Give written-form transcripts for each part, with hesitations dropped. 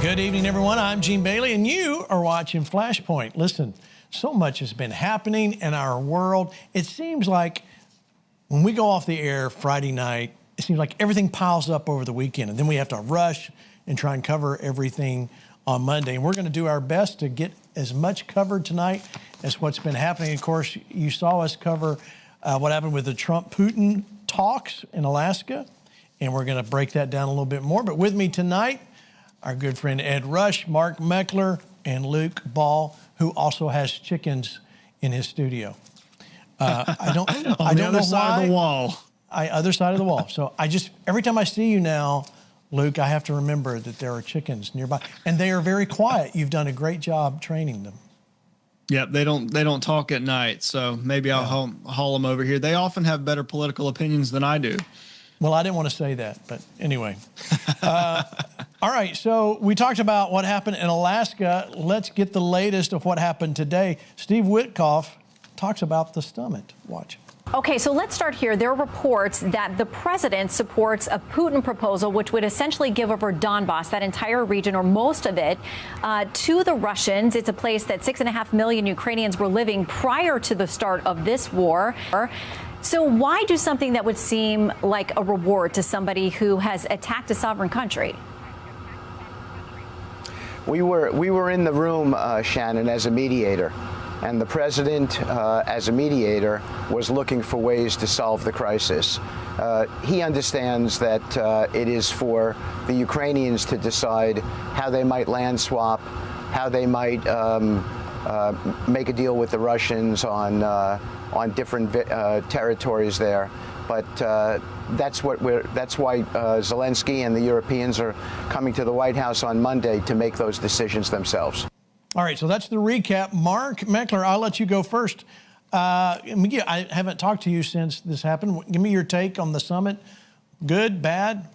Good evening, everyone. I'm Gene Bailey, and you are watching FlashPoint. Listen, so much has been happening in our world. It seems like when we go off the air Friday night, it seems like everything piles up over the weekend, and then we have to rush and try and cover everything on Monday. And we're going to do our best to get as much covered tonight as what's been happening. Of course, you saw us cover what happened with the Trump-Putin talks in Alaska, and we're going to break that down a little bit more. But with me tonight, our good friend Ed Rush, Mark Meckler, and Luke Ball, who also has chickens in his studio. I don't know why. On the other side of the wall. Other side of the wall. So every time I see you now, Luke, I have to remember that there are chickens nearby, and they are very quiet. You've done a great job training them. Yep, they don't talk at night, so maybe I'll haul them over here. They often have better political opinions than I do. Well, I didn't want to say that, but anyway. All right, so we talked about what happened in Alaska. Let's get the latest of what happened today. Steve Witkoff talks about the summit. Watch. Okay, so let's start here. There are reports that the president supports a Putin proposal, which would essentially give over Donbass, that entire region, or most of it, to the Russians. It's a place that 6.5 million Ukrainians were living prior to the start of this war. So why do something that would seem like a reward to somebody who has attacked a sovereign country? We were in the room, Shannon, as a mediator. And the president, as a mediator, was looking for ways to solve the crisis. He understands that it is for the Ukrainians to decide how they might land swap, how they might make a deal with the Russians on different territories there. But that's why Zelensky and the Europeans are coming to the White House on Monday to make those decisions themselves. All right, so that's the recap. Mark Meckler, I'll let you go first. I haven't talked to you since this happened. Give me your take on the summit. Good, bad,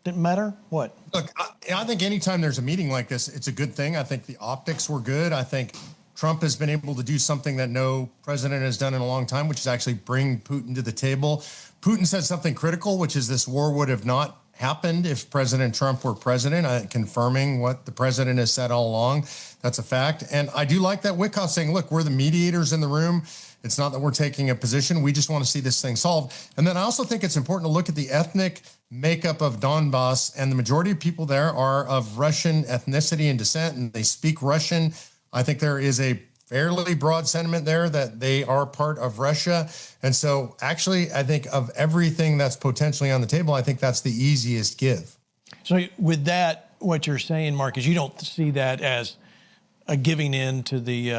didn't matter? What? Look, I think anytime there's a meeting like this, it's a good thing. I think the optics were good. I think Trump has been able to do something that no president has done in a long time, which is actually bring Putin to the table. Putin said something critical, which is this war would have not happened if President Trump were president, confirming what the president has said all along. That's a fact. And I do like that Witkoff saying, look, we're the mediators in the room. It's not that we're taking a position. We just want to see this thing solved. And then I also think it's important to look at the ethnic makeup of Donbass, and the majority of people there are of Russian ethnicity and descent, and they speak Russian. I think there is a fairly broad sentiment there that they are part of Russia. And so actually, I think of everything that's potentially on the table, I think that's the easiest give. So with that, what you're saying, Mark, is you don't see that as a giving in to the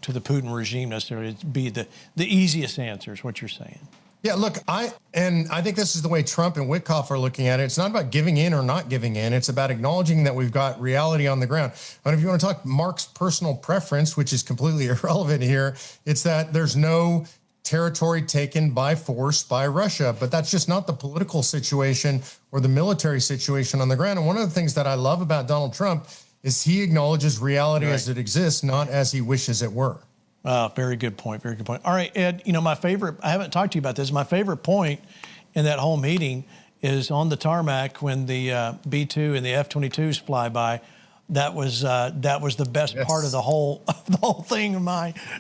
Putin regime necessarily. It'd be the easiest answer is what you're saying. Yeah, look, I think this is the way Trump and Witkoff are looking at it. It's not about giving in or not giving in. It's about acknowledging that we've got reality on the ground. But if you want to talk Mark's personal preference, which is completely irrelevant here, it's that there's no territory taken by force by Russia. But that's just not the political situation or the military situation on the ground. And one of the things that I love about Donald Trump is he acknowledges reality as it exists, not as he wishes it were. Very good point. Very good point. All right, Ed, my favorite, I haven't talked to you about this. My favorite point in that whole meeting is on the tarmac when the B-2 and the F-22s fly by. That was the best part of the whole thing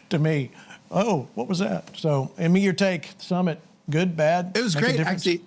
to me. Oh, what was that? So, your take, summit, good, bad? It was great. Actually,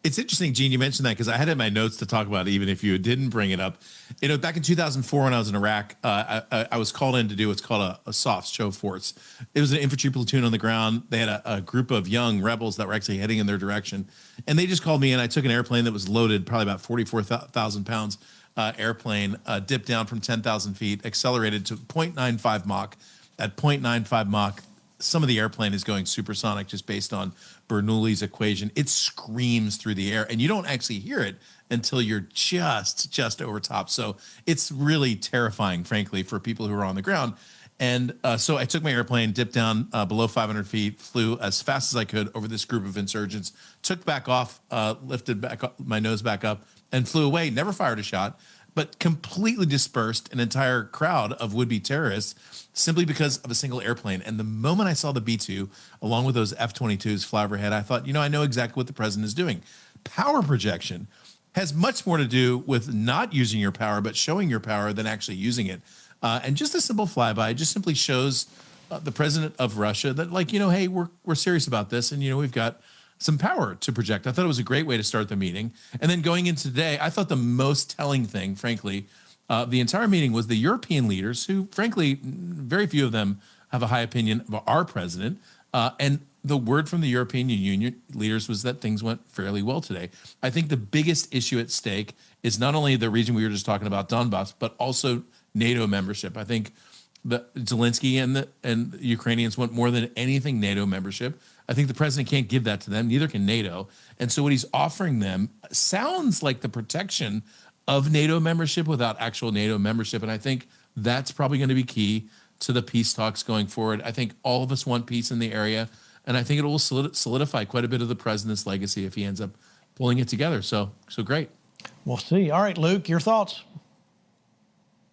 it's interesting, Gene, you mentioned that because I had it in my notes to talk about it, even if you didn't bring it up. Back in 2004 when I was in Iraq, I was called in to do what's called a soft show force. It was an infantry platoon on the ground. They had a group of young rebels that were actually heading in their direction. And they just called me in. I took an airplane that was loaded, probably about 44,000 pounds airplane, dipped down from 10,000 feet, accelerated to 0.95 Mach. At 0.95 Mach, some of the airplane is going supersonic just based on Bernoulli's equation. It screams through the air, and you don't actually hear it until you're just over top. So it's really terrifying, frankly, for people who are on the ground. And so I took my airplane, dipped down below 500 feet, flew as fast as I could over this group of insurgents, took back off, lifted back up, my nose back up, and flew away. Never fired a shot, but completely dispersed an entire crowd of would-be terrorists simply because of a single airplane. And the moment I saw the B-2, along with those F-22s fly overhead, I thought, I know exactly what the president is doing. Power projection. has much more to do with not using your power, but showing your power than actually using it. And just a simple flyby just simply shows the president of Russia that, like, hey, we're serious about this, and we've got some power to project. I thought it was a great way to start the meeting. And then going into today, I thought the most telling thing, frankly, the entire meeting was the European leaders, who, frankly, very few of them have a high opinion of our president. And the word from the European Union leaders was that things went fairly well today. I think the biggest issue at stake is not only the region we were just talking about, Donbass, but also NATO membership. I think Zelensky and the Ukrainians want more than anything NATO membership. I think the president can't give that to them. Neither can NATO. And so what he's offering them sounds like the protection of NATO membership without actual NATO membership. And I think that's probably going to be key to the peace talks going forward. I think all of us want peace in the area. And I think it will solidify quite a bit of the president's legacy if he ends up pulling it together. So great. We'll see. All right, Luke, your thoughts?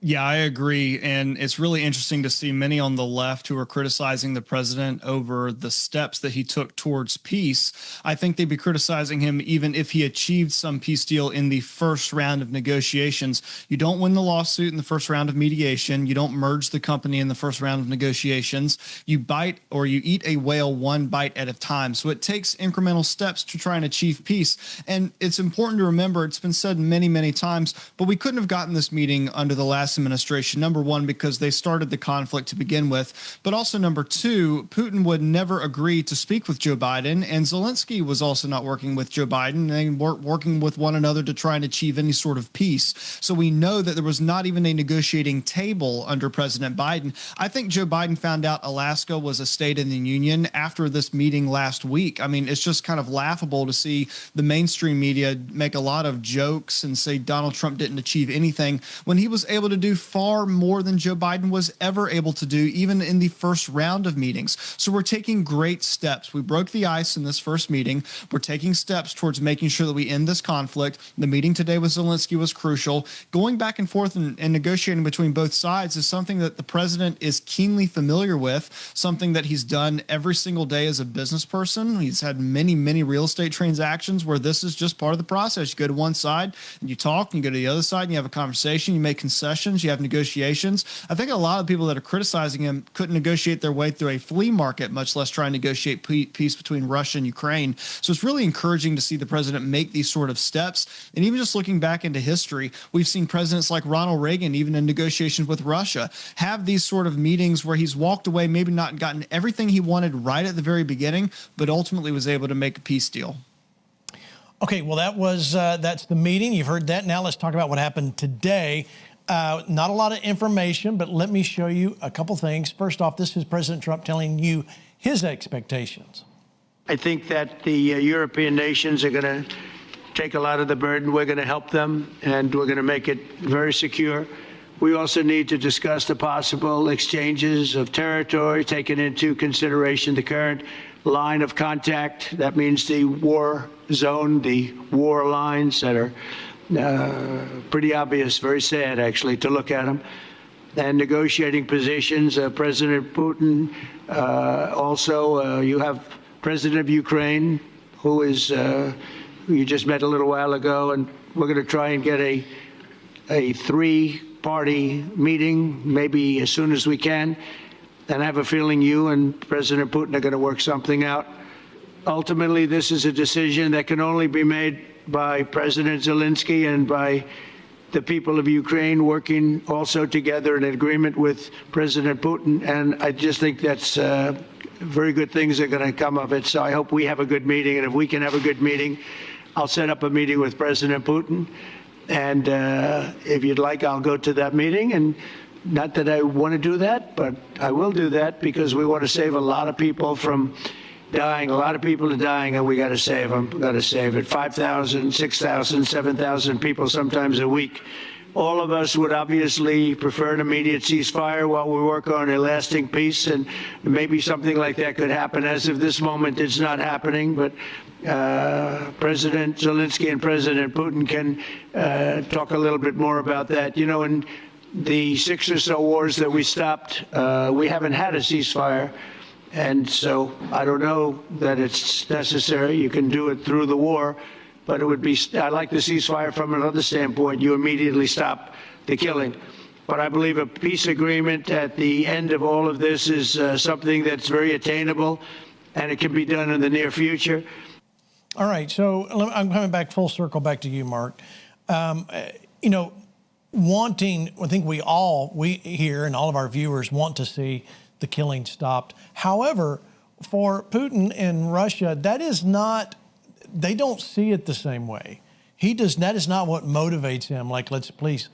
Yeah, I agree. And it's really interesting to see many on the left who are criticizing the president over the steps that he took towards peace. I think they'd be criticizing him even if he achieved some peace deal in the first round of negotiations. You don't win the lawsuit in the first round of mediation. You don't merge the company in the first round of negotiations. You bite, or you eat a whale one bite at a time. So it takes incremental steps to try and achieve peace. And it's important to remember, it's been said many, many times, but we couldn't have gotten this meeting under the last administration. Number one, because they started the conflict to begin with, but also number two, Putin would never agree to speak with Joe Biden, and Zelensky was also not working with Joe Biden. They weren't working with one another to try and achieve any sort of peace. So we know that there was not even a negotiating table under President Biden. I think Joe Biden found out Alaska was a state in the union after this meeting last week. I mean, it's just kind of laughable to see the mainstream media make a lot of jokes and say Donald Trump didn't achieve anything when he was able to do far more than Joe Biden was ever able to do, even in the first round of meetings. So we're taking great steps. We broke the ice in this first meeting. We're taking steps towards making sure that we end this conflict. The meeting today with Zelensky was crucial. Going back and forth and negotiating between both sides is something that the president is keenly familiar with, something that he's done every single day as a business person. He's had many, many real estate transactions where this is just part of the process. You go to one side and you talk, and you go to the other side and you have a conversation, you make concessions, you have negotiations. I think a lot of people that are criticizing him couldn't negotiate their way through a flea market, much less try and negotiate peace between Russia and Ukraine. So it's really encouraging to see the president make these sort of steps. And even just looking back into history, we've seen presidents like Ronald Reagan, even in negotiations with Russia, have these sort of meetings where he's walked away, maybe not gotten everything he wanted right at the very beginning, but ultimately was able to make a peace deal. Okay, well, that's the meeting. You've heard that. Now let's talk about what happened today. Not a lot of information, but let me show you a couple things. First off, this is President Trump telling you his expectations. I think that the European nations are going to take a lot of the burden. We're going to help them, and we're going to make it very secure. We also need to discuss the possible exchanges of territory, taking into consideration the current line of contact. That means the war zone, the war lines that are pretty obvious, very sad, actually, to look at them. And negotiating positions. President Putin, also, you have President of Ukraine, who you just met a little while ago, and we're going to try and get a three-party meeting, maybe as soon as we can. And I have a feeling you and President Putin are going to work something out. Ultimately, this is a decision that can only be made by President Zelensky and by the people of Ukraine working also together in agreement with President Putin. And I just think that's very good things are going to come of it. So I hope we have a good meeting. And if we can have a good meeting, I'll set up a meeting with President Putin. And if you'd like, I'll go to that meeting. And not that I want to do that, but I will do that because we want to save a lot of people from dying. A lot of people are dying, and we got to save them. We got to save it. 5,000, 6,000, 7,000 people sometimes a week. All of us would obviously prefer an immediate ceasefire while we work on a lasting peace, and maybe something like that could happen. As of this moment, it's not happening, but President Zelensky and President Putin can talk a little bit more about that. You know, in the 6 or so wars that we stopped, we haven't had a ceasefire. And so I don't know that it's necessary. You can do it through the war. but it would be, I like the ceasefire from another standpoint. You immediately stop the killing. But I believe a peace agreement at the end of all of this is something that's very attainable, and it can be done in the near future. All right, so I'm coming back full circle back to you, Mark. You know, I think we here and all of our viewers want to see the killing stopped. However, for Putin and Russia, that is not, they don't see it the same way. That is not what motivates him. Like, let's please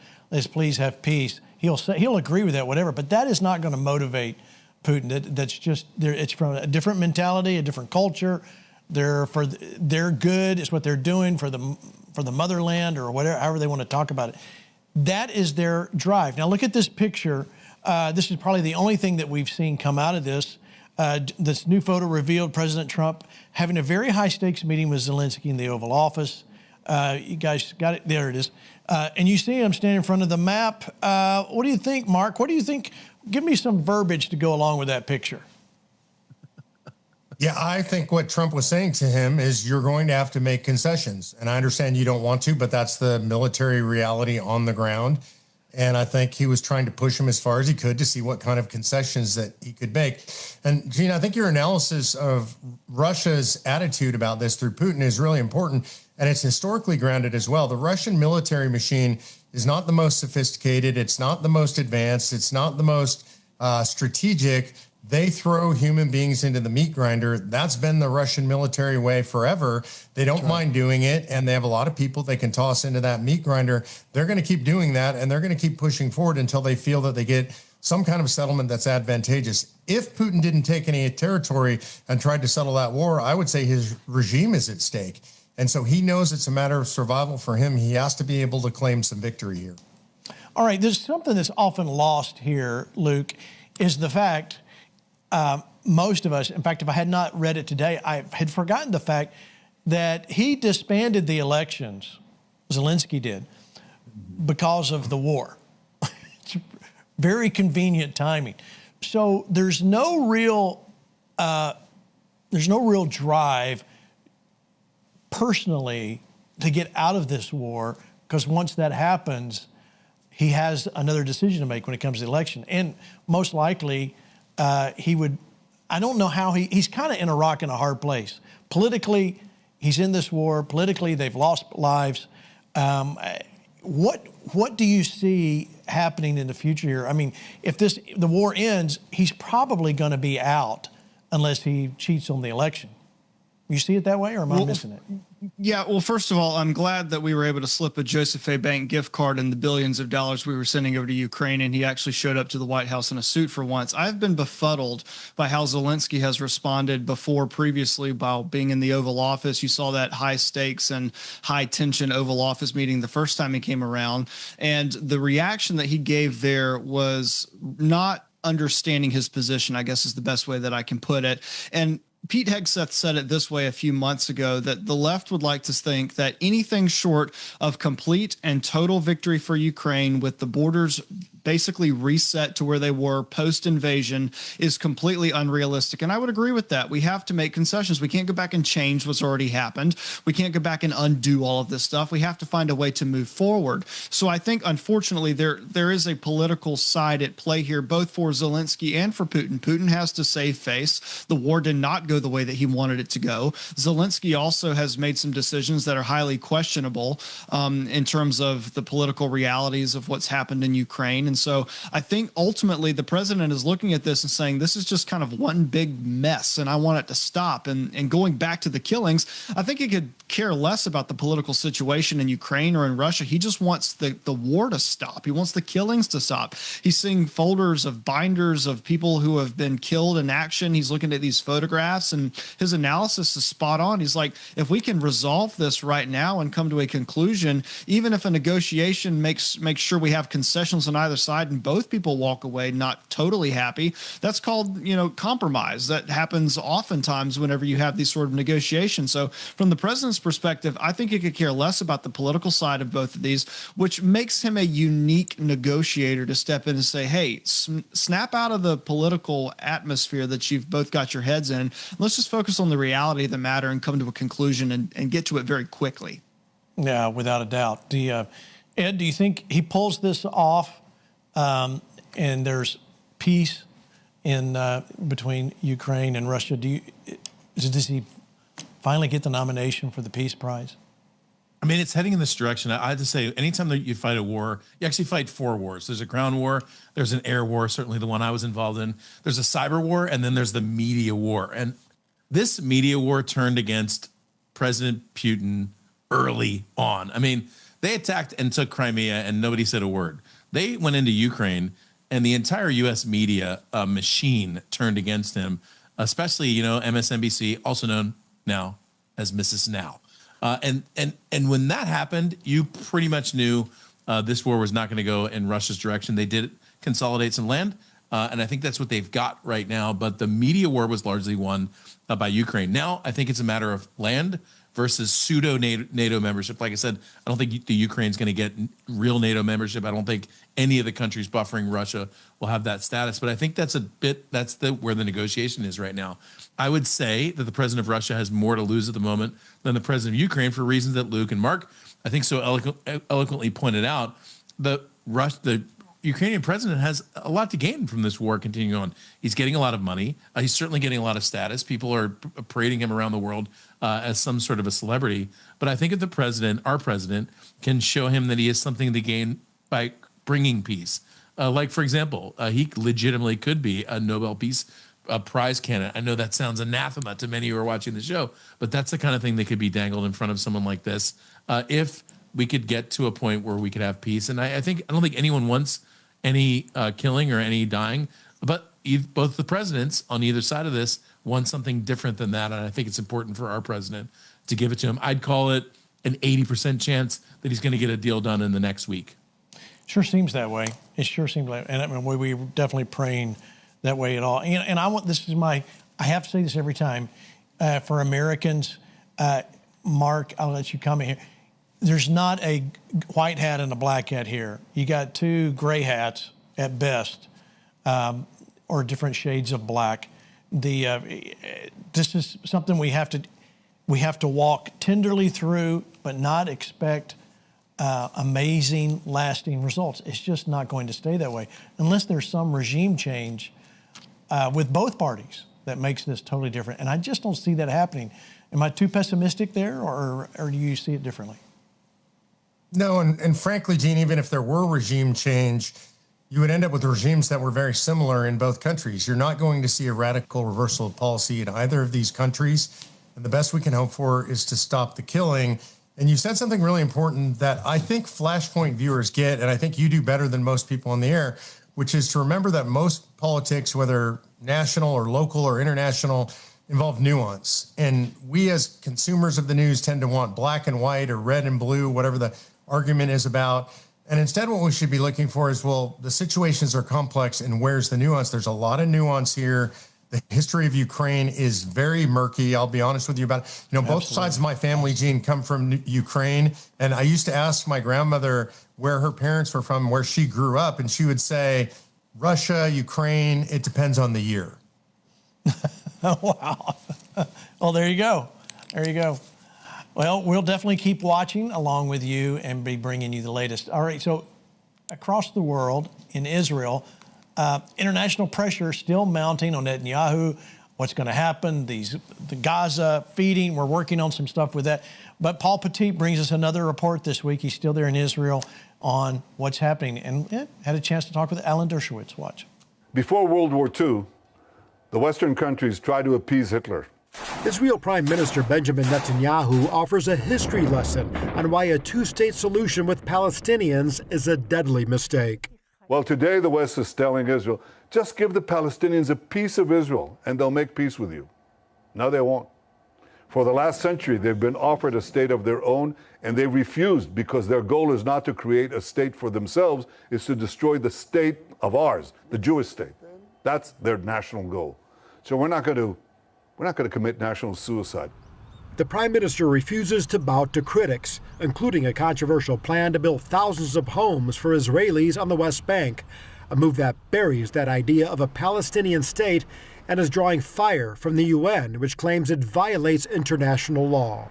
have peace. He'll agree with that, whatever, but that is not going to motivate Putin. That's just, it's from a different mentality, a different culture. They're good. It's what they're doing for the motherland or whatever, however they want to talk about it. That is their drive. Now look at this picture. This is probably the only thing that we've seen come out of this. This new photo revealed President Trump having a very high stakes meeting with Zelensky in the Oval Office. You guys got it. There it is. And you see him standing in front of the map. What do you think, Mark? What do you think? Give me some verbiage to go along with that picture. Yeah, I think what Trump was saying to him is you're going to have to make concessions. And I understand you don't want to, but that's the military reality on the ground. And I think he was trying to push him as far as he could to see what kind of concessions that he could make. And Gene, I think your analysis of Russia's attitude about this through Putin is really important. And it's historically grounded as well. The Russian military machine is not the most sophisticated. It's not the most advanced. It's not the most strategic. They throw human beings into the meat grinder. That's been the Russian military way forever. They don't mind doing it, and they have a lot of people they can toss into that meat grinder. They're going to keep doing that, and they're going to keep pushing forward until they feel that they get some kind of settlement that's advantageous. If Putin didn't take any territory and tried to settle that war, I would say his regime is at stake. And so he knows it's a matter of survival for him. He has to be able to claim some victory here. All right, there's something that's often lost here, Luke, is the fact most of us, in fact, if I had not read it today, I had forgotten the fact that he disbanded the elections, Zelensky did, because of the war. It's very convenient timing. So there's no real drive personally to get out of this war, because once that happens, he has another decision to make when it comes to the election. And most likely, he would, I don't know how he's kind of in a rock and a hard place. Politically, he's in this war. Politically, they've lost lives. What do you see happening in the future here? I mean, if the war ends, he's probably going to be out unless he cheats on the election. You see it that way, or am I missing it? Yeah, well, first of all, I'm glad that we were able to slip a Joseph A. Bank gift card and the billions of dollars we were sending over to Ukraine, and he actually showed up to the White House in a suit for once. I've been befuddled by how Zelensky has responded previously while being in the Oval Office. You saw that high stakes and high tension Oval Office meeting the first time he came around, and the reaction that he gave there was not understanding his position, I guess is the best way that I can put it. And Pete Hegseth said it this way a few months ago, that the left would like to think that anything short of complete and total victory for Ukraine, with the borders basically reset to where they were post-invasion, is completely unrealistic. And I would agree with that. We have to make concessions. We can't go back and change what's already happened. We can't go back and undo all of this stuff. We have to find a way to move forward. So I think, unfortunately, there is a political side at play here, both for Zelensky and for Putin. Putin has to save face. The war did not go the way that he wanted it to go. Zelensky also has made some decisions that are highly questionable in terms of the political realities of what's happened in Ukraine. And so I think ultimately the president is looking at this and saying, this is just kind of one big mess and I want it to stop. And going back to the killings, I think he could care less about the political situation in Ukraine or in Russia. He just wants the war to stop. He wants the killings to stop. He's seeing folders of binders of people who have been killed in action. He's looking at these photographs, and his analysis is spot on. He's like, if we can resolve this right now and come to a conclusion, even if a negotiation makes sure we have concessions on either side and both people walk away not totally happy, that's called, compromise. That happens oftentimes whenever you have these sort of negotiations. So from the president's perspective, I think he could care less about the political side of both of these, which makes him a unique negotiator to step in and say, hey, snap out of the political atmosphere that you've both got your heads in. Let's just focus on the reality of the matter and come to a conclusion and get to it very quickly. Yeah, without a doubt. Ed, do you think he pulls this off and there's peace in between Ukraine and Russia? Does he finally get the nomination for the Peace Prize? I mean, it's heading in this direction. I have to say, anytime that you fight a war, you actually fight 4 wars. There's a ground war, there's an air war, certainly the one I was involved in. There's a cyber war, and then there's the media war. And this media war turned against President Putin early on. I mean, they attacked and took Crimea, and nobody said a word. They went into Ukraine, and the entire U.S. media machine turned against him, especially, MSNBC, also known now as Mrs. Now. And when that happened, you pretty much knew this war was not going to go in Russia's direction. They did consolidate some land, and I think that's what they've got right now. But the media war was largely won by Ukraine. Now I think it's a matter of land versus pseudo NATO membership. Like I said, I don't think the Ukraine's going to get real NATO membership. I don't think any of the countries buffering Russia will have that status. But I think that's where the negotiation is right now. I would say that the president of Russia has more to lose at the moment than the president of Ukraine for reasons that Luke and Mark, I think, so eloquently pointed out. The Ukrainian president has a lot to gain from this war continuing on. He's getting a lot of money. He's certainly getting a lot of status. People are parading him around the world as some sort of a celebrity. But I think if the president, our president, can show him that he has something to gain by bringing peace, like, for example, he legitimately could be a Nobel Peace Prize candidate. I know that sounds anathema to many who are watching the show, but that's the kind of thing that could be dangled in front of someone like this if we could get to a point where we could have peace. And I don't think anyone wants any killing or any dying, but both the presidents on either side of this want something different than that. And I think it's important for our president to give it to him. I'd call it an 80% chance that he's going to get a deal done in the next week. Sure seems that way. It sure seems like, and I mean, we're definitely praying that way at all. And I have to say this every time, for Americans, Mark, I'll let you comment here. There's not a white hat and a black hat here. You got 2 gray hats at best, or different shades of black. This is something we have to walk tenderly through, but not expect amazing, lasting results. It's just not going to stay that way unless there's some regime change with both parties that makes this totally different. And I just don't see that happening. Am I too pessimistic there, or do you see it differently? No, and frankly, Gene, even if there were regime change, you would end up with regimes that were very similar in both countries. You're not going to see a radical reversal of policy in either of these countries. And the best we can hope for is to stop the killing. And you said something really important that I think FlashPoint viewers get, and I think you do better than most people on the air, which is to remember that most politics, whether national or local or international, involve nuance. And we as consumers of the news tend to want black and white or red and blue, whatever the argument is about. And instead, what we should be looking for is, well, the situations are complex and where's the nuance? There's a lot of nuance here. The history of Ukraine is very murky. I'll be honest with you about it. Both sides of my family, Gene, come from Ukraine. And I used to ask my grandmother where her parents were from, where she grew up. And she would say, Russia, Ukraine, it depends on the year. Wow. Well, there you go. There you go. Well, we'll definitely keep watching along with you and be bringing you the latest. All right, so across the world, in Israel, international pressure still mounting on Netanyahu. What's going to happen? The Gaza feeding, we're working on some stuff with that. But Paul Petit brings us another report this week. He's still there in Israel on what's happening. And had a chance to talk with Alan Dershowitz. Watch. Before World War II, the Western countries tried to appease Hitler. Israel Prime Minister Benjamin Netanyahu offers a history lesson on why a two-state solution with Palestinians is a deadly mistake. Well, today the West is telling Israel, just give the Palestinians a piece of Israel and they'll make peace with you. No, they won't. For the last century, they've been offered a state of their own and they refused because their goal is not to create a state for themselves, it's to destroy the state of ours, the Jewish state. That's their national goal. So we're not going to commit national suicide. The Prime Minister refuses to bow to critics, including a controversial plan to build thousands of homes for Israelis on the West Bank, a move that buries that idea of a Palestinian state and is drawing fire from the UN, which claims it violates international law.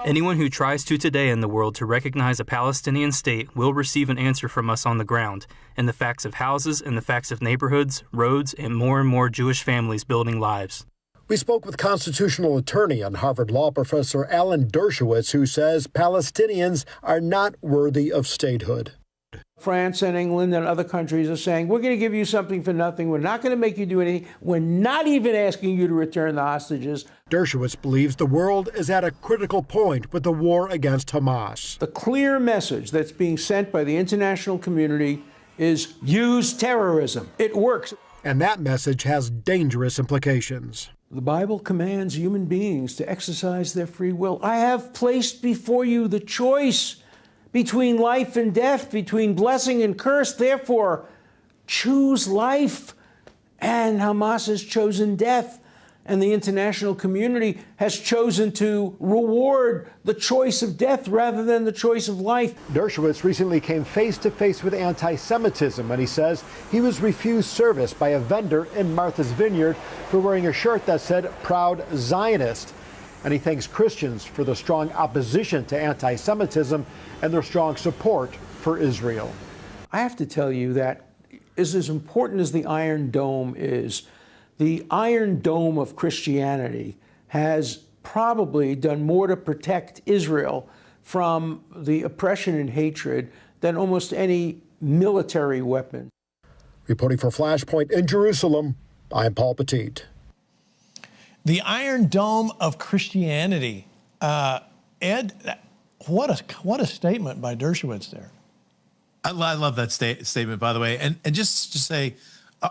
Anyone who tries to today in the world to recognize a Palestinian state will receive an answer from us on the ground, in the facts of houses, in the facts of neighborhoods, roads, and more Jewish families building lives. We spoke with constitutional attorney and Harvard Law professor Alan Dershowitz, who says Palestinians are not worthy of statehood. France and England and other countries are saying, we're going to give you something for nothing. We're not going to make you do anything. We're not even asking you to return the hostages. Dershowitz believes the world is at a critical point with the war against Hamas. The clear message that's being sent by the international community is use terrorism. It works. And that message has dangerous implications. The Bible commands human beings to exercise their free will. I have placed before you the choice between life and death, between blessing and curse. Therefore, choose life. And Hamas has chosen death. And the international community has chosen to reward the choice of death rather than the choice of life. Dershowitz recently came face to face with anti-Semitism, and he says he was refused service by a vendor in Martha's Vineyard for wearing a shirt that said "Proud Zionist." And he thanks Christians for the strong opposition to anti-Semitism and their strong support for Israel. I have to tell you that as important as the Iron Dome is, the Iron Dome of Christianity has probably done more to protect Israel from the oppression and hatred than almost any military weapon. Reporting for FlashPoint in Jerusalem, I'm Paul Petit. The Iron Dome of Christianity. Ed, what a statement by Dershowitz there. I love that statement, by the way. And just to say,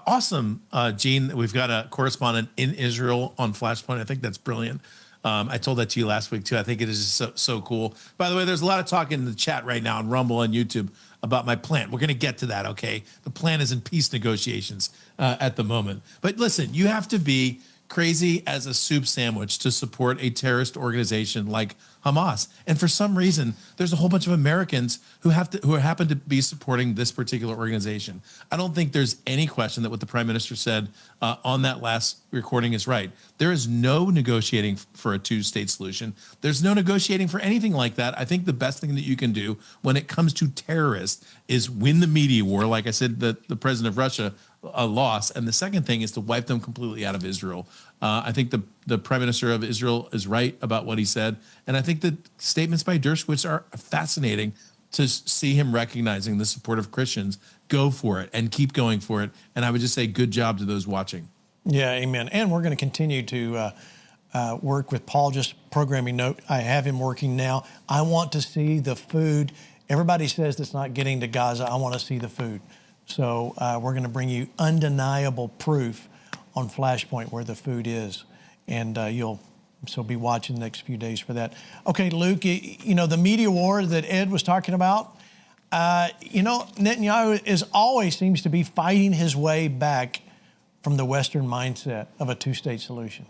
awesome, Gene, that we've got a correspondent in Israel on FlashPoint. I think that's brilliant. I told that to you last week, too. I think it is just so cool. By the way, there's a lot of talk in the chat right now on Rumble and YouTube about my plan. We're going to get to that, okay? The plan is in peace negotiations at the moment. But listen, you have to be crazy as a soup sandwich to support a terrorist organization like Hamas. And for some reason, there's a whole bunch of Americans who happen to be supporting this particular organization. I don't think there's any question that what the prime minister said on that last recording is right. There is no negotiating for a two-state solution. There's no negotiating for anything like that. I think the best thing that you can do when it comes to terrorists is win the media war. Like I said, the president of Russia lost. And the second thing is to wipe them completely out of Israel. I think the prime minister of Israel is right about what he said. And I think the statements by Dershowitz are fascinating to see him recognizing the support of Christians. Go for it and keep going for it. And I would just say good job to those watching. Yeah, amen. And we're going to continue to work with Paul. Just programming note, I have him working now. I want to see the food. Everybody says it's not getting to Gaza. I want to see the food. So we're going to bring you undeniable proof on FlashPoint where the food is. And you'll be watching the next few days for that. Okay, Luke, you know, the media war that Ed was talking about, Netanyahu always seems to be fighting his way back from the Western mindset of a two-state solution.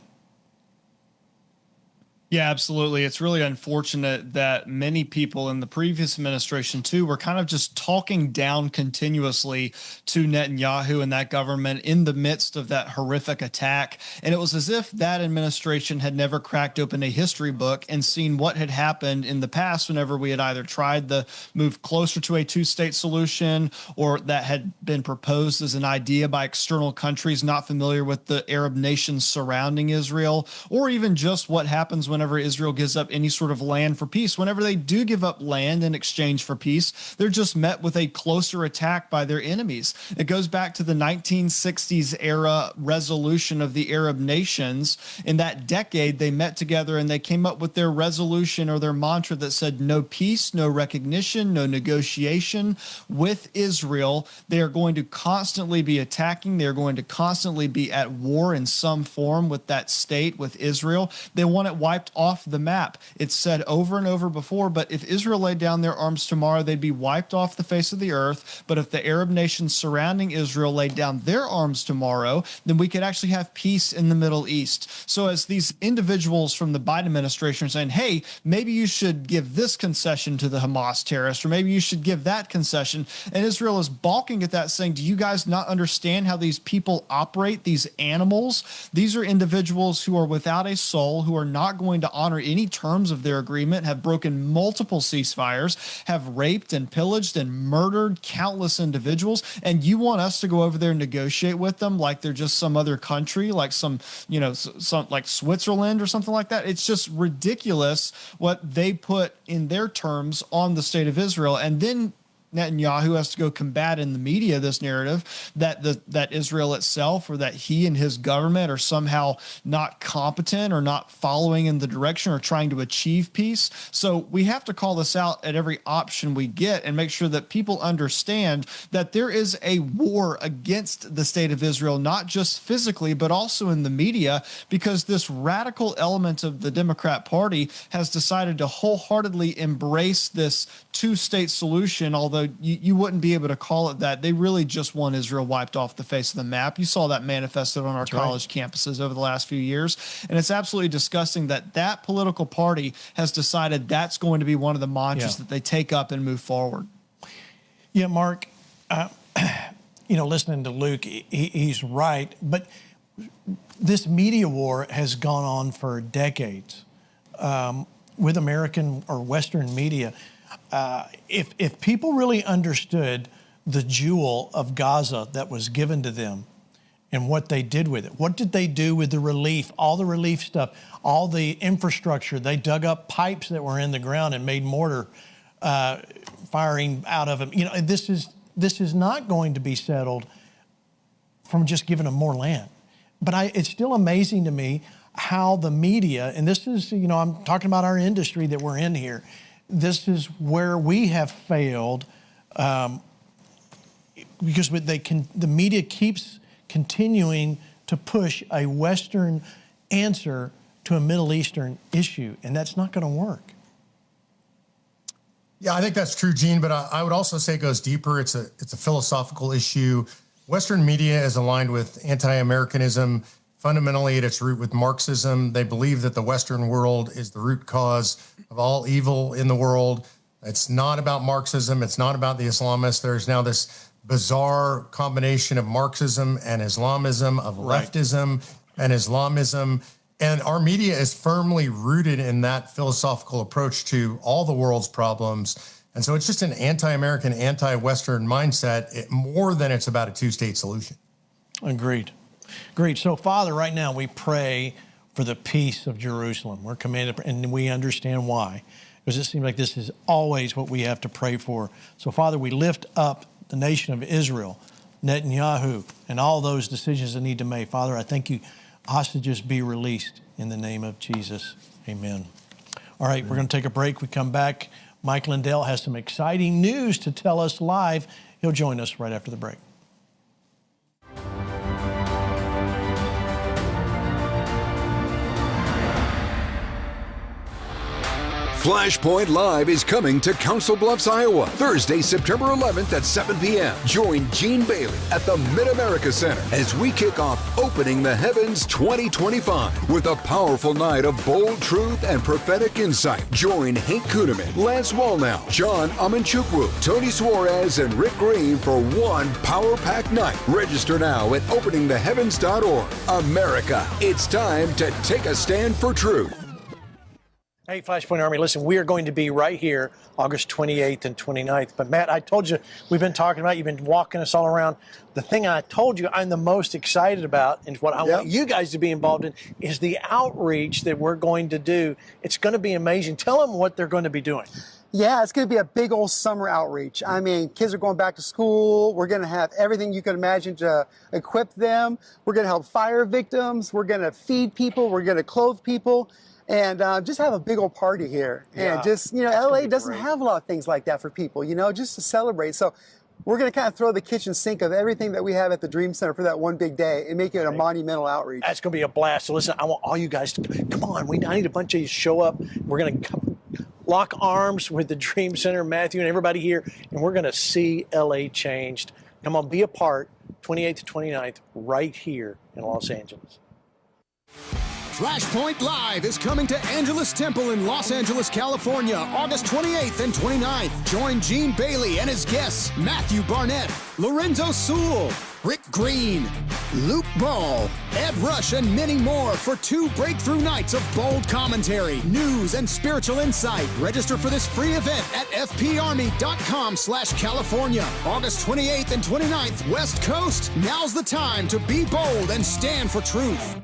Yeah, absolutely. It's really unfortunate that many people in the previous administration, too, were kind of just talking down continuously to Netanyahu and that government in the midst of that horrific attack. And it was as if that administration had never cracked open a history book and seen what had happened in the past whenever we had either tried to move closer to a two-state solution or that had been proposed as an idea by external countries not familiar with the Arab nations surrounding Israel, or even just what happens whenever Israel gives up any sort of land for peace. Whenever they do give up land in exchange for peace, they're just met with a closer attack by their enemies. It goes back to the 1960s era resolution of the Arab nations. In that decade, they met together and they came up with their resolution or their mantra that said no peace, no recognition, no negotiation with Israel. They are going to constantly be attacking. They're going to constantly be at war in some form with that state, with Israel. They want it wiped off the map. It's said over and over before, but if Israel laid down their arms tomorrow, they'd be wiped off the face of the earth. But if the Arab nations surrounding Israel laid down their arms tomorrow, then we could actually have peace in the Middle East. So as these individuals from the Biden administration are saying, hey, maybe you should give this concession to the Hamas terrorists, or maybe you should give that concession. And Israel is balking at that, saying, do you guys not understand how these people operate, these animals? These are individuals who are without a soul, who are not going going to honor any terms of their agreement, have broken multiple ceasefires, have raped and pillaged and murdered countless individuals, and you want us to go over there and negotiate with them like they're just some other country, like some like Switzerland or something like that? It's just ridiculous what they put in their terms on the state of Israel. And then Netanyahu has to go combat in the media this narrative that Israel itself, or that he and his government are somehow not competent or not following in the direction or trying to achieve peace. So we have to call this out at every option we get and make sure that people understand that there is a war against the state of Israel, not just physically, but also in the media, because this radical element of the Democrat Party has decided to wholeheartedly embrace this two-state solution, although you wouldn't be able to call it that. They really just want Israel wiped off the face of the map. You saw that manifested on our college campuses over the last few years. And it's absolutely disgusting that that political party has decided that's going to be one of the mantras that they take up and move forward. Yeah, Mark, listening to Luke, he's right. But this media war has gone on for decades with American or Western media. If people really understood the jewel of Gaza that was given to them and what they did with it, what did they do with the relief, all the relief stuff, all the infrastructure? They dug up pipes that were in the ground and made mortar firing out of them. This is not going to be settled from just giving them more land. But it's still amazing to me how the media, and this is, I'm talking about our industry that we're in here, this is where we have failed because the media keeps continuing to push a Western answer to a Middle Eastern issue, and that's not going to work. Yeah, I think that's true, Gene, but I would also say it goes deeper. It's a philosophical issue. Western media is aligned with anti-Americanism, fundamentally at its root with Marxism. They believe that the Western world is the root cause of all evil in the world. It's not about Marxism. It's not about the Islamists. There's now this bizarre combination of Marxism and Islamism, of leftism and Islamism. And our media is firmly rooted in that philosophical approach to all the world's problems. And so it's just an anti-American, anti-Western mindset, more than it's about a two-state solution. Agreed. Great. So, Father, right now we pray for the peace of Jerusalem. We're commanded, and we understand why, because it seems like this is always what we have to pray for. So, Father, we lift up the nation of Israel, Netanyahu, and all those decisions that need to be made. Father, I thank you. Hostages be released in the name of Jesus. Amen. All right, we're going to take a break. We come back. Mike Lindell has some exciting news to tell us live. He'll join us right after the break. FlashPoint Live is coming to Council Bluffs, Iowa, Thursday, September 11th at 7 p.m. Join Gene Bailey at the Mid-America Center as we kick off Opening the Heavens 2025 with a powerful night of bold truth and prophetic insight. Join Hank Kuhneman, Lance Wallnau, John Amanchukwu, Tony Suarez, and Rick Green for one power-packed night. Register now at openingtheheavens.org. America, it's time to take a stand for truth. Hey, FlashPoint Army, listen, we are going to be right here August 28th and 29th. But, Matt, I told you, we've been talking about, you've been walking us all around. The thing I told you I'm the most excited about and what I want you guys to be involved in is the outreach that we're going to do. It's going to be amazing. Tell them what they're going to be doing. Yeah, it's going to be a big old summer outreach. I mean, kids are going back to school. We're going to have everything you can imagine to equip them. We're going to help fire victims. We're going to feed people. We're going to clothe people. And just have a big old party here. And just, LA doesn't have a lot of things like that for people, just to celebrate. So we're going to kind of throw the kitchen sink of everything that we have at the Dream Center for that one big day and make it a monumental outreach. That's going to be a blast. So listen, I want all you guys to come on. I need a bunch of you to show up. We're going to lock arms with the Dream Center, Matthew, and everybody here, and we're going to see LA changed. Come on, be a part, 28th to 29th, right here in Los Angeles. FlashPoint Live is coming to Angelus Temple in Los Angeles, California, August 28th and 29th. Join Gene Bailey and his guests, Matthew Barnett, Lorenzo Sewell, Rick Green, Luke Ball, Ed Rush, and many more for 2 breakthrough nights of bold commentary, news, and spiritual insight. Register for this free event at fparmy.com/California. August 28th and 29th, West Coast. Now's the time to be bold and stand for truth.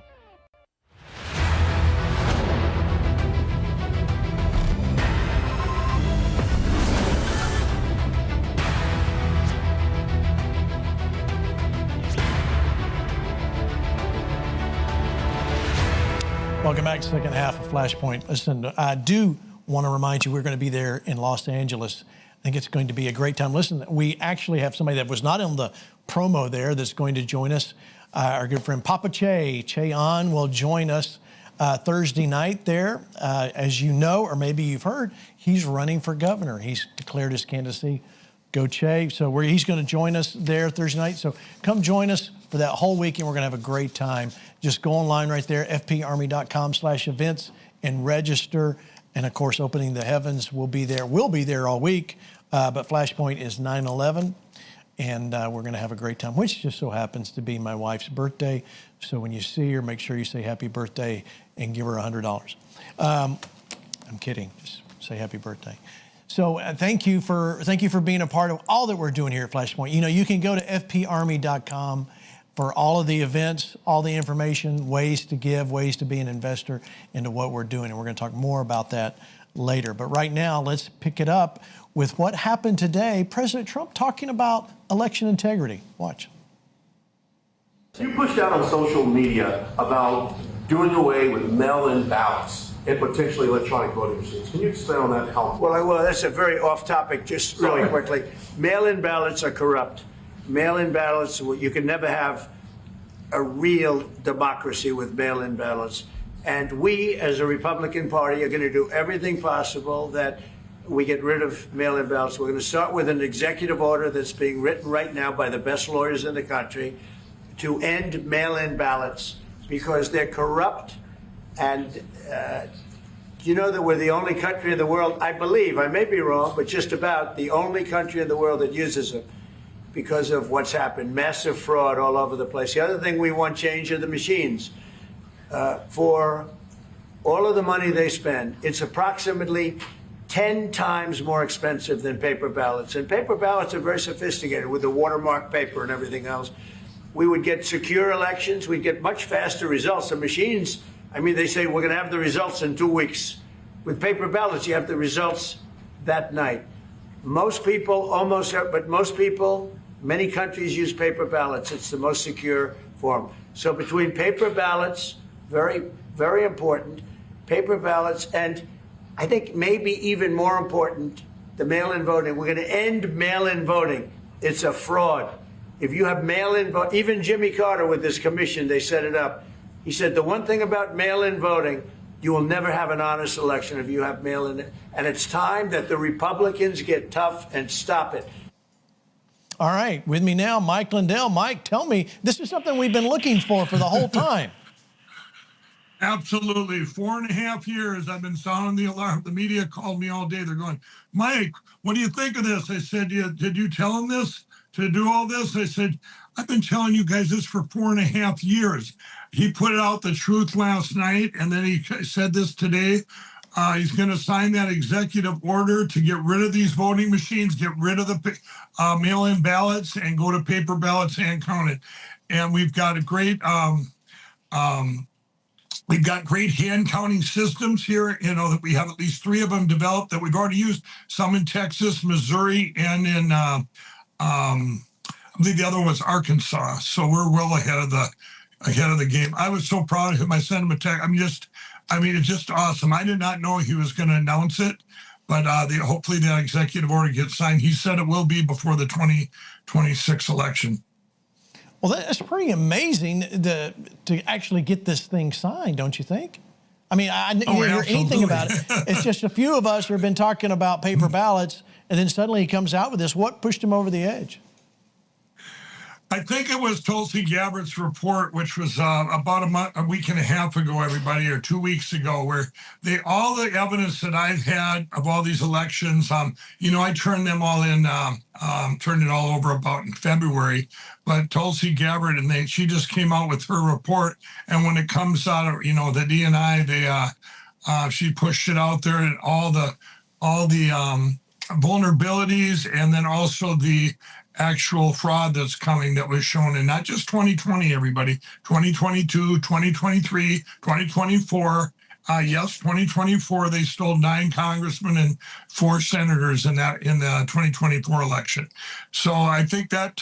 Welcome back to the second half of Flashpoint. Listen, I do want to remind you we're going to be there in Los Angeles. I think it's going to be a great time. Listen, we actually have somebody that was not on the promo there that's going to join us. Our good friend Papa Che An will join us Thursday night there. As you know, or maybe you've heard, he's running for governor. He's declared his candidacy. Go Che. So he's going to join us there Thursday night. So come join us for that whole weekend. We're going to have a great time. Just go online right there, fparmy.com/events, and register. And, of course, Opening the Heavens will be there. We'll be there all week. But Flashpoint is 9/11, and we're going to have a great time, which just so happens to be my wife's birthday. So when you see her, make sure you say happy birthday and give her $100. I'm kidding. Just say happy birthday. So thank you for being a part of all that we're doing here at Flashpoint. You know, you can go to fparmy.com for all of the events, all the information, ways to give, ways to be an investor into what we're doing. And we're going to talk more about that later. But right now, let's pick it up with what happened today. President Trump talking about election integrity. Watch. You pushed out on social media about doing away with mail-in ballots and potentially electronic voting machines. Can you explain on that? How? Well, that's a very off topic, just really quickly. Mail-in ballots are corrupt. Mail-in ballots, you can never have a real democracy with mail-in ballots. And we, as a Republican Party, are going to do everything possible that we get rid of mail-in ballots. We're going to start with an executive order that's being written right now by the best lawyers in the country to end mail-in ballots because they're corrupt. And you know that we're the only country in the world, I believe, I may be wrong, but just about the only country in the world that uses them because of what's happened. Massive fraud all over the place. The other thing we want change are the machines. For all of the money they spend, it's approximately 10 times more expensive than paper ballots. And paper ballots are very sophisticated with the watermark paper and everything else. We would get secure elections. We'd get much faster results. The machines, I mean, they say we're going to have the results in 2 weeks. With paper ballots, you have the results that night. Most people, many countries use paper ballots. It's the most secure form. So between paper ballots, very, very important, paper ballots, and I think maybe even more important, the mail-in voting. We're going to end mail-in voting. It's a fraud. If you have mail-in vote, even Jimmy Carter with this commission, they set it up. He said the one thing about mail-in voting, you will never have an honest election if you have mail-in. And it's time that the Republicans get tough and stop it. All right, with me now, Mike Lindell. Mike, tell me, this is something we've been looking for the whole time. Absolutely. 4.5 years I've been sounding the alarm. The media called me all day. They're going, Mike, what do you think of this? I said, did you tell him this to do all this? I said, I've been telling you guys this for 4.5 years. He put out the truth last night, and then he said this today. He's going to sign that executive order to get rid of these voting machines, get rid of the mail-in ballots, and go to paper ballots hand counted. And we've got a great we've got great hand counting systems here. You know that we have at least 3 of them developed that we've already used. Some in Texas, Missouri, and in I believe the other one was Arkansas. So we're well ahead of the game. I was so proud of him. I sent him a text. I mean, it's just awesome. I did not know he was going to announce it, but hopefully that executive order gets signed. He said it will be before the 2026 election. Well, that's pretty amazing to actually get this thing signed, don't you think? I mean, I didn't hear anything about it. It's just a few of us who have been talking about paper ballots, and then suddenly he comes out with this. What pushed him over the edge? I think it was Tulsi Gabbard's report, which was about a week and a half ago, everybody, or 2 weeks ago, where all the evidence that I've had of all these elections, I turned them all in, turned it all over about in February. But Tulsi Gabbard, she just came out with her report, and when it comes out of the DNI, she pushed it out there, and all the vulnerabilities, and then also the actual fraud that's coming that was shown in not just 2020, everybody, 2022, 2023, 2024. Yes, 2024, they stole 9 congressmen and 4 senators in the 2024 election. So I think that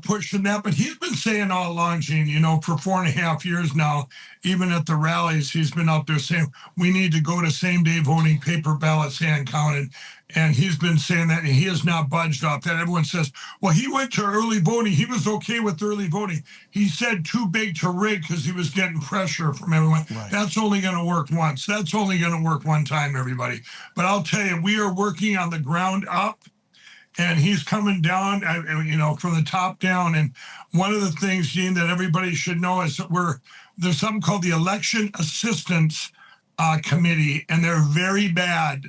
pushed him that. But he's been saying all along, Gene, for 4.5 years now, even at the rallies, he's been out there saying we need to go to same-day voting, paper ballots, hand counted. And he's been saying that, and he has not budged off that. Everyone says, well, he went to early voting. He was okay with early voting. He said too big to rig because he was getting pressure from everyone. Right. That's only going to work once. That's only going to work one time, everybody. But I'll tell you, we are working on the ground up, and he's coming down, from the top down. And one of the things, Gene, that everybody should know is that there's something called the Election Assistance Committee, and they're very bad.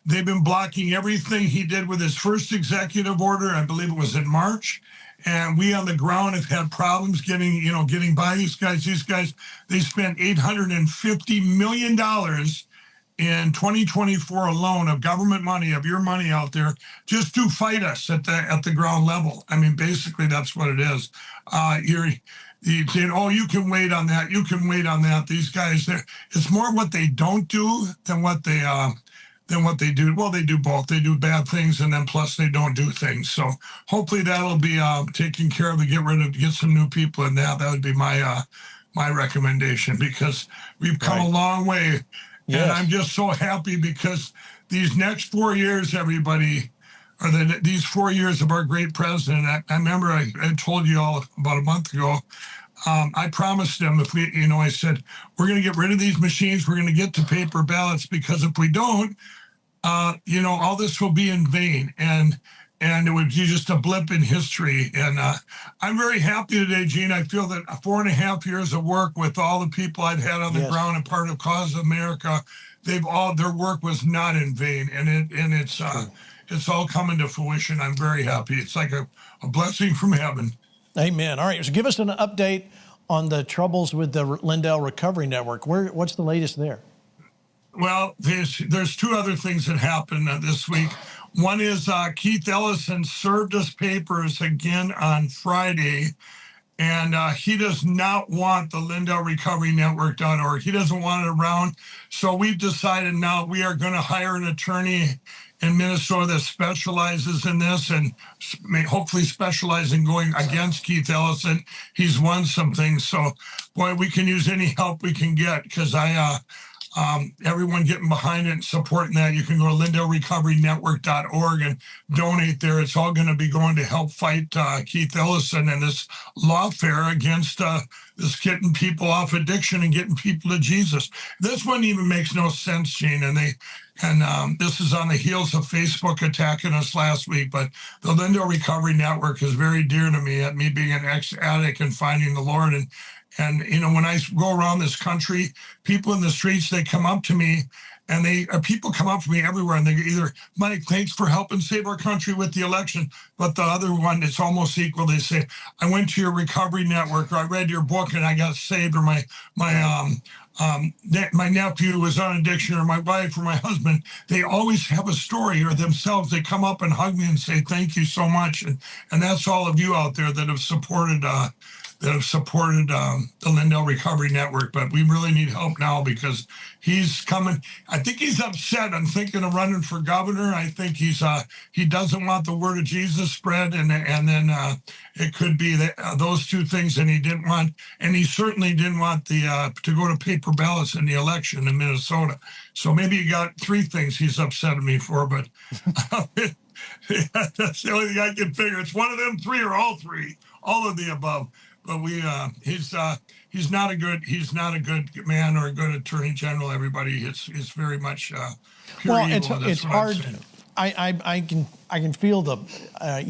They've been blocking everything he did with his first executive order. I believe it was in March. And we on the ground have had problems getting by these guys. These guys, they spent $850 million in 2024 alone of government money, of your money out there, just to fight us at the ground level. I mean, basically, that's what it is. You're saying, oh, you can wait on that. You can wait on that. These guys, it's more what they don't do than what they do. Well, they do both. They do bad things, and then plus they don't do things. So hopefully that'll be taken care of to get some new people in that. That would be my recommendation, because we've come a long way. Yes. And I'm just so happy because these next 4 years, everybody, these 4 years of our great president, I remember I told you all about a month ago, I promised them I said, we're going to get rid of these machines. We're going to get to paper ballots, because if we don't, all this will be in vain. And it would be just a blip in history. And I'm very happy today, Gene. I feel that 4.5 years of work with all the people I've had on the ground and part of Cause of America, their work was not in vain. And it's all coming to fruition. I'm very happy. It's like a blessing from heaven. Amen. All right. So give us an update on the troubles with the Lindell Recovery Network. What's the latest there? Well, there's 2 other things that happened this week. One is Keith Ellison served us papers again on Friday, and he does not want the Lindell Recovery Network.org. He doesn't want it around. So we've decided now we are going to hire an attorney in Minnesota that specializes in this, and hopefully specialize in going against Keith Ellison. He's won some things. So, boy, we can use any help we can get, because everyone getting behind it and supporting that. You can go to LindellRecoveryNetwork.org and donate there. It's all going to be going to help fight Keith Ellison and this lawfare against this getting people off addiction and getting people to Jesus. This one even makes no sense, Gene. And this is on the heels of Facebook attacking us last week. But the Lindell Recovery Network is very dear to me, at me being an ex-addict and finding the Lord. And when I go around this country, people in the streets, they come up to me, and people come up to me everywhere, and they either, Mike, thanks for helping save our country with the election. But the other one, it's almost equal. They say, I went to your recovery network, or I read your book and I got saved, or my nephew was on addiction, or my wife or my husband. They always have a story, or themselves. They come up and hug me and say, thank you so much. And that's all of you out there that have supported the Lindell Recovery Network. But we really need help now, because he's coming. I think he's upset. I'm thinking of running for governor. I think he doesn't want the word of Jesus spread, and then it could be that those 2 things. And he didn't want, and he certainly didn't want to go to paper ballots in the election in Minnesota. So maybe he got 3 things he's upset at me for. But that's the only thing I can figure. It's one of them 3 or all 3, all of the above. But he's not a good man or a good attorney general. Everybody, it's very much pure evil. It's hard. I can feel the,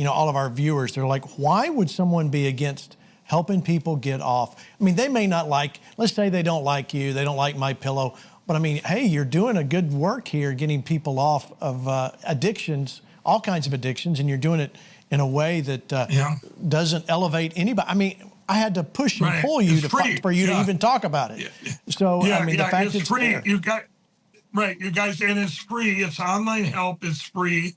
all of our viewers. They're like, why would someone be against helping people get off? I mean, they may not like. Let's say they don't like you. They don't like MyPillow. But I mean, hey, you're doing a good work here, getting people off of addictions, all kinds of addictions, and you're doing it in a way that doesn't elevate anybody. I mean, I had to push and pull you for you to even talk about it. So I mean, the fact it's free. You guys, and it's free. It's online help. It's free,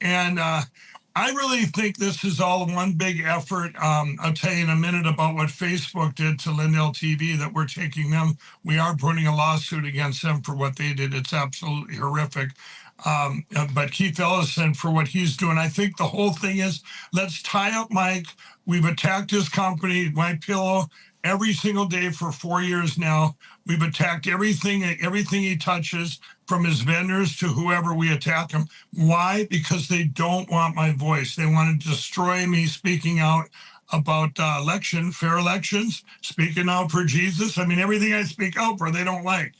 and I really think this is all one big effort. I'll tell you in a minute about what Facebook did to Lindell TV, that we're taking them. We are putting a lawsuit against them for what they did. It's absolutely horrific. But Keith Ellison for what he's doing. I think the whole thing is, let's tie up Mike. We've attacked his company, MyPillow, every single day for 4 years now. We've attacked everything he touches, from his vendors to whoever we attack him. Why? Because they don't want my voice. They want to destroy me speaking out about fair elections, speaking out for Jesus. I mean, everything I speak out for, they don't like,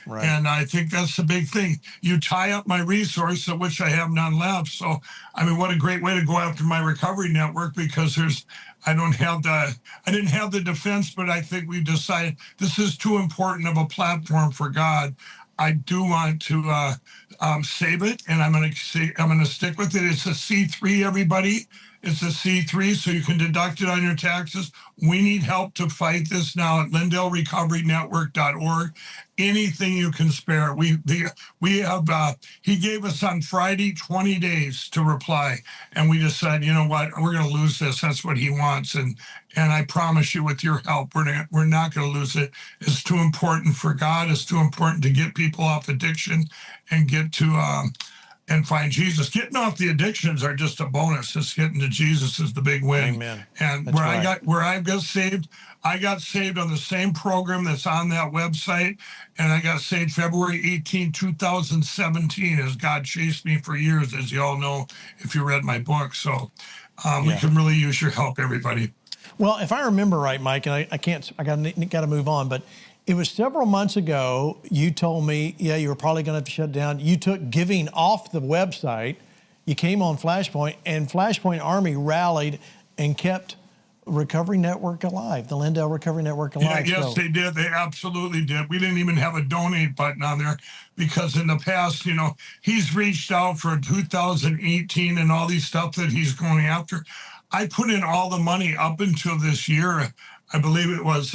Right. And I think that's the big thing. You tie up my resource, of which I have none left. So, I mean, what a great way to go after my recovery network, because I didn't have the defense, but I think we decided this is too important of a platform for God. I do want to save it, and I'm going to stick with it. It's a C3, everybody. It's a C3, so you can deduct it on your taxes. We need help to fight this now at LindellRecoveryNetwork.org. Anything you can spare. We have. He gave us on Friday 20 days to reply, and we decided, you know what, we're going to lose this. That's what he wants, and I promise you, with your help, we're not going to lose it. It's too important for God. It's too important to get people off addiction and get to. And find Jesus. Getting off the addictions are just a bonus. Just getting to Jesus is the big win. Amen. And that's where I got saved on the same program that's on that website, and I got saved February 18, 2017, as God chased me for years, as you all know if you read my book. So we can really use your help, everybody. Well, if I remember right, Mike, and I got to move on, but it was several months ago, you told me, you were probably going to have to shut it down. You took giving off the website. You came on FlashPoint, and FlashPoint Army rallied and kept Recovery Network alive, the Lindell Recovery Network alive. Yes, they did. They absolutely did. We didn't even have a donate button on there, because in the past, he's reached out for 2018 and all these stuff that he's going after. I put in all the money up until this year. I believe it was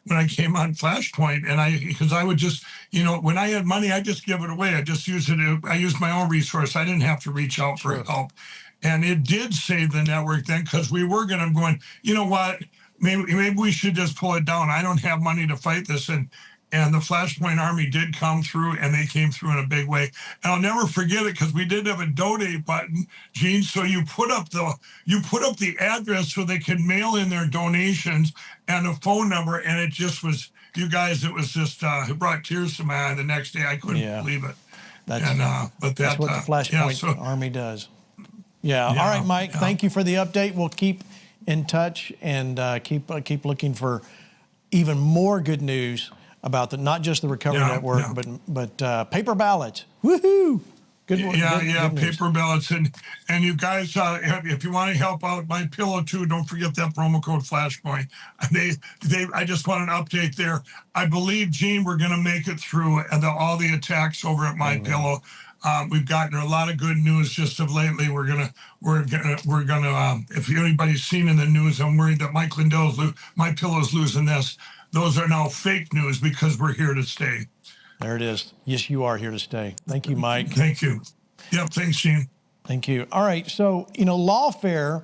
when I came on FlashPoint, and because I would just, when I had money, I just give it away. I just use it. I used my own resource. I didn't have to reach out for help. And it did save the network then, because we were going, you know what, maybe we should just pull it down. I don't have money to fight this. And the FlashPoint Army did come through, and they came through in a big way. And I'll never forget it, because we did have a donate button, Gene. So you put up the address so they could mail in their donations and a phone number, and it just was, you guys, it was just it brought tears to my eye the next day. I couldn't believe it. That's what the FlashPoint Army does. Yeah. All right, Mike. Thank you for the update. We'll keep in touch and keep looking for even more good news about not just the Recovery Network, but paper ballots. Woohoo! Good paper ballots, and you guys, if you want to help out MyPillow too, don't forget that promo code FlashPoint. I just want an update there. I believe, Gene, we're going to make it through all the attacks over at MyPillow. We've gotten a lot of good news just of lately. We're gonna. If anybody's seen in the news, I'm worried that Mike Lindell's MyPillow's losing this. Those are now fake news, because we're here to stay. There it is. Yes, you are here to stay. Thank you, Mike. Thank you. Yep, thanks, Gene. Thank you. All right, so, lawfare,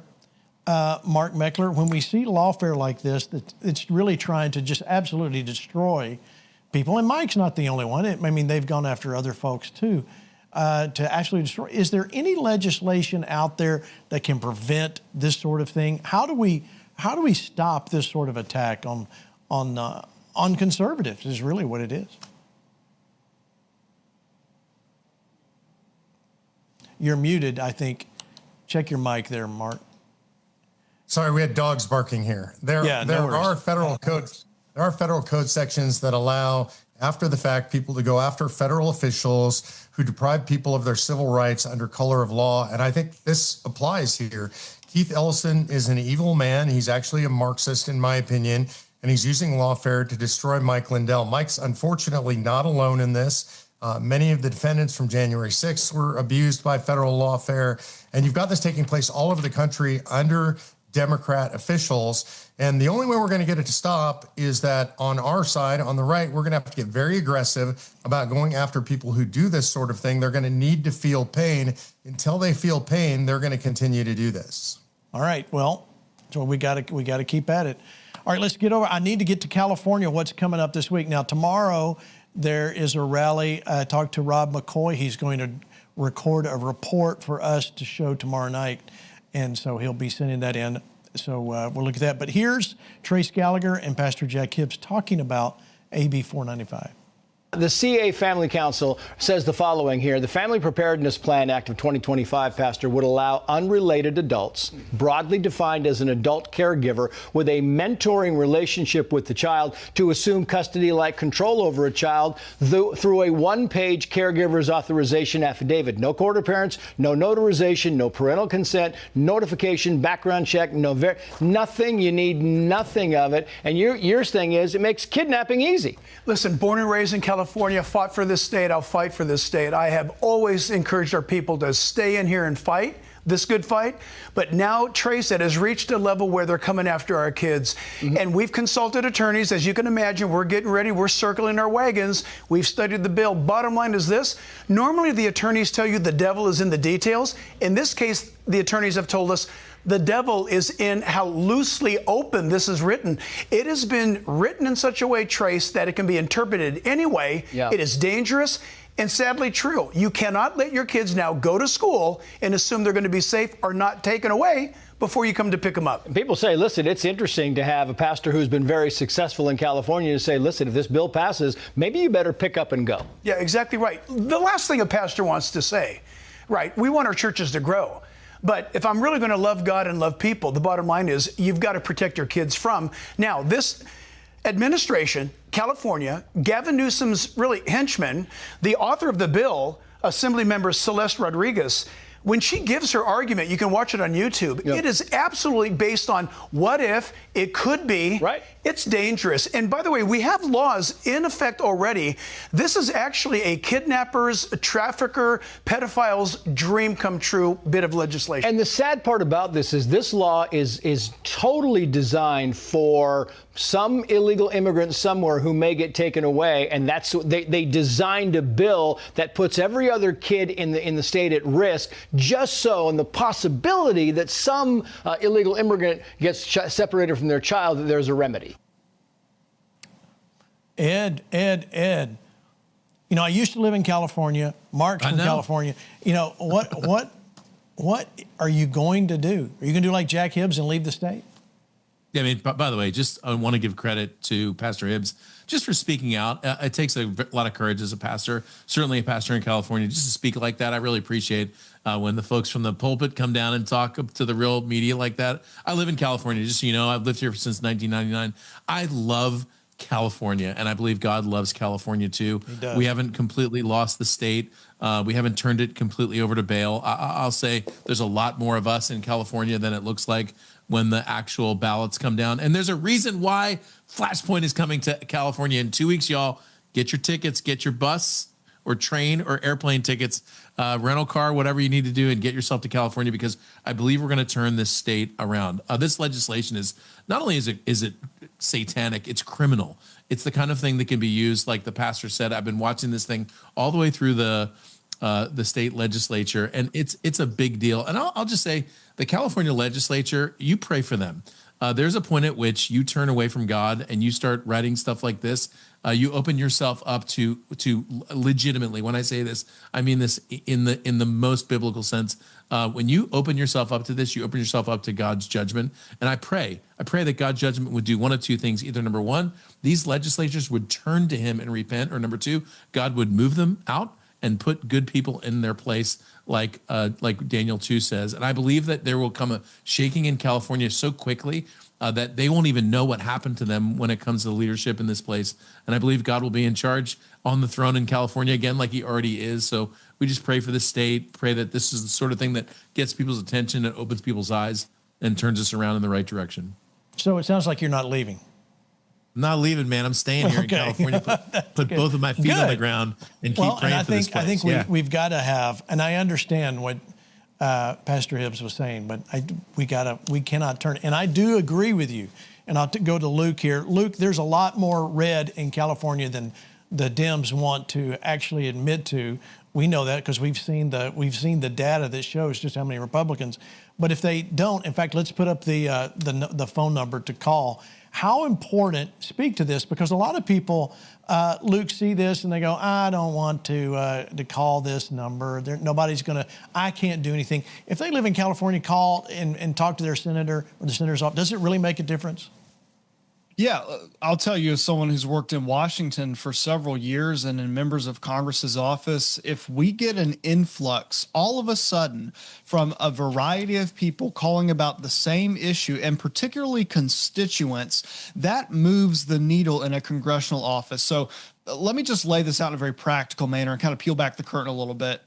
Mark Meckler, when we see lawfare like this, it's really trying to just absolutely destroy people. And Mike's not the only one. They've gone after other folks, too, to actually destroy. Is there any legislation out there that can prevent this sort of thing? How do we stop this sort of attack on conservatives is really what it is. You're muted, I think. Check your mic there, Mark. Sorry, we had dogs barking here. There are federal codes. There are federal code sections that allow after the fact, people to go after federal officials who deprive people of their civil rights under color of law. And I think this applies here. Keith Ellison is an evil man. He's actually a Marxist, in my opinion, and he's using lawfare to destroy Mike Lindell. Mike's unfortunately not alone in this. Many of the defendants from January 6th were abused by federal lawfare, and you've got this taking place all over the country under Democrat officials. And the only way we're going to get it to stop is that on our side, on the right, we're going to have to get very aggressive about going after people who do this sort of thing. They're going to need to feel pain. Until they feel pain, they're going to continue to do this. All right. Well, so we got to keep at it. All right, let's get over. I need to get to California. What's coming up this week? Now, tomorrow there is a rally. I talked to Rob McCoy. He's going to record a report for us to show tomorrow night. And so he'll be sending that in. So we'll look at that. But here's Trace Gallagher and Pastor Jack Hibbs talking about AB 495. The CA Family Council says the following here. The Family Preparedness Plan Act of 2025, Pastor, would allow unrelated adults, broadly defined as an adult caregiver with a mentoring relationship with the child, to assume custody-like control over a child through a one-page caregiver's authorization affidavit. No court appearance, no notarization, no parental consent, notification, background check, nothing. You need nothing of it. And your thing is it makes kidnapping easy. Listen, born and raised in California, fought for this state. I'll fight for this state. I have always encouraged our people to stay in here and fight this good fight. But now, Trace, it has reached a level where they're coming after our kids. And we've consulted attorneys. As you can imagine, we're getting ready. We're circling our wagons. We've studied the bill. Bottom line is this. Normally, the attorneys tell you the devil is in the details. In this case, the attorneys have told us the devil is in how loosely open this is written. It has been written in such a way, Trace, that it can be interpreted any way. It is dangerous and sadly true. You cannot let your kids now go to school and assume they're going to be safe or not taken away before you come to pick them up. People say, listen, it's interesting to have a pastor who's been very successful in California to say, listen, if this bill passes, maybe you better pick up and go. Yeah, exactly right. The last thing a pastor wants to say, right, we want our churches to grow. But if I'm really going to love God and love people, the bottom line is you've got to protect your kids from. Now, this administration, California, Gavin Newsom's really henchman, the author of the bill, Assemblymember Celeste Rodriguez, when she gives her argument, you can watch it on YouTube. It is absolutely based on what if, it could be. Right. It's dangerous. And by the way, we have laws in effect already. This is actually a kidnapper's, trafficker, pedophile's dream come true bit of legislation. And the sad part about this is this law is totally designed for some illegal immigrant somewhere who may get taken away, and that's they designed a bill that puts every other kid in the state at risk, just so, and the possibility that some illegal immigrant gets separated from their child, that there's a remedy. Ed. You know, I used to live in California. Mark's from California. You know, what are you going to do? Are you going to do like Jack Hibbs and leave the state? Yeah, I mean, by the way, I want to give credit to Pastor Hibbs just for speaking out. It takes a lot of courage as a pastor, certainly a pastor in California, just to speak like that. I really appreciate when the folks from the pulpit come down and talk to the real media like that. I live in California, just so you know. I've lived here since 1999. I love California, and I believe God loves California too. He does. We haven't completely lost the state. We haven't turned it completely over to Baal. I'll say there's a lot more of us in California than it looks like when the actual ballots come down. And there's a reason why FlashPoint is coming to California in 2 weeks, y'all. Get your tickets, get your bus or train or airplane tickets, rental car, whatever you need to do, and get yourself to California, because I believe we're going to turn this state around. This legislation is not only is it satanic, it's criminal. It's the kind of thing that can be used, like the pastor said. I've been watching this thing all the way through the state legislature, and it's a big deal. And I'll just say, the California legislature, you pray for them. There's a point at which you turn away from God and you start writing stuff like this. You open yourself up to legitimately. When I say this, I mean this in the most biblical sense. When you open yourself up to this, you open yourself up to God's judgment. And I pray that God's judgment would do one of two things. Either number one, these legislatures would turn to Him and repent, or number two, God would move them out and put good people in their place, like Daniel 2 says. And I believe that there will come a shaking in California so quickly that they won't even know what happened to them when it comes to leadership in this place. And I believe God will be in charge on the throne in California again, like he already is. So we just pray for the state, pray that this is the sort of thing that gets people's attention and opens people's eyes and turns us around in the right direction. So it sounds like you're not leaving. I'm not leaving, man. I'm staying here in California. Put both of my feet on the ground and keep praying for this place. I think we've got to have, and I understand what Pastor Hibbs was saying, but we cannot turn. And I do agree with you. And I'll go to Luke here. Luke, there's a lot more red in California than the Dems want to actually admit to. We know that because we've seen the data that shows just how many Republicans. But if they don't, in fact, let's put up the phone number to call. How important, speak to this, because a lot of people, Luke, see this and they go, I don't want to call this number. Nobody's going to, I can't do anything. If they live in California, call and talk to their senator or the senator's office. Does it really make a difference? Yeah, I'll tell you, as someone who's worked in Washington for several years and in members of Congress's office, if we get an influx all of a sudden from a variety of people calling about the same issue, and particularly constituents, that moves the needle in a congressional office. So let me just lay this out in a very practical manner and kind of peel back the curtain a little bit.